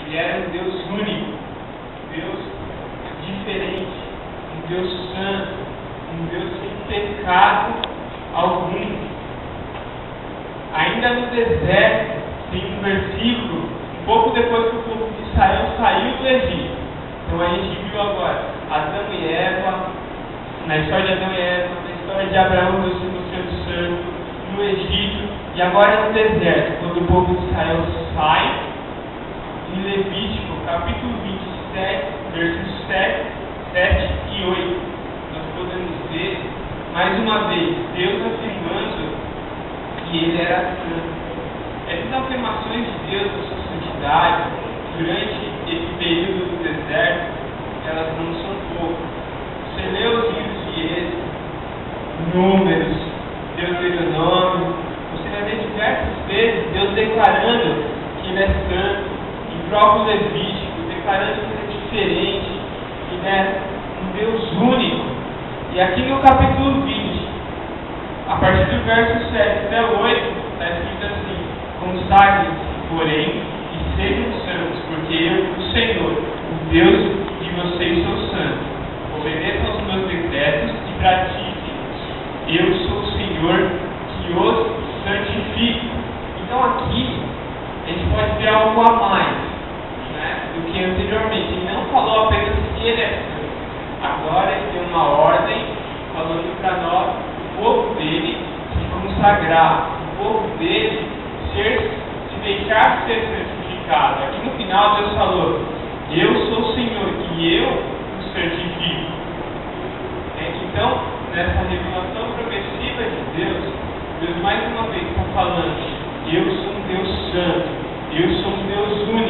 Ele era um Deus único, um Deus diferente, um Deus santo, um Deus sem pecado algum. Ainda no deserto, tem um versículo, um pouco depois que o povo de Israel saiu do Egito. Então a gente viu agora Adão e Eva, na história de Adão e Eva, na história de Abraão, Deus se mostrando santo, no Egito, e agora no deserto, quando o povo de Israel sai, em Levítico, capítulo 27, versos 7 e 8, nós podemos ver, mais uma vez, Deus afirmando que Ele era santo. Essas afirmações de Deus da sua santidade, durante esse período do deserto, elas não são poucas. Você lê os livros de Êxodo, Números, Deuteronômio, você vai ver diversas vezes Deus declarando que Ele é santo, em próprio Levítico, declarando que Ele é diferente, que Ele é um Deus único. E aqui no capítulo 20, a partir do verso 7 até 8, está escrito assim: consagrem-se, porém, e sejam santos, porque eu, o Senhor, o Deus de vocês, sou santo. Obedeçam aos meus decretos e pratiquem-os. Eu sou o Senhor que os santifico. Então aqui a gente pode ver algo a mais, né, do que anteriormente. Ele não falou apenas que Ele é santo. Agora Ele deu uma ordem falando para nós, o povo dele, se consagrar, o povo dele se deixar ser santificado. Aqui no final Deus falou: eu sou o Senhor e eu o santifico. Então, nessa revelação progressiva de Deus, Deus mais uma vez está falando: eu sou um Deus santo, eu sou um Deus único.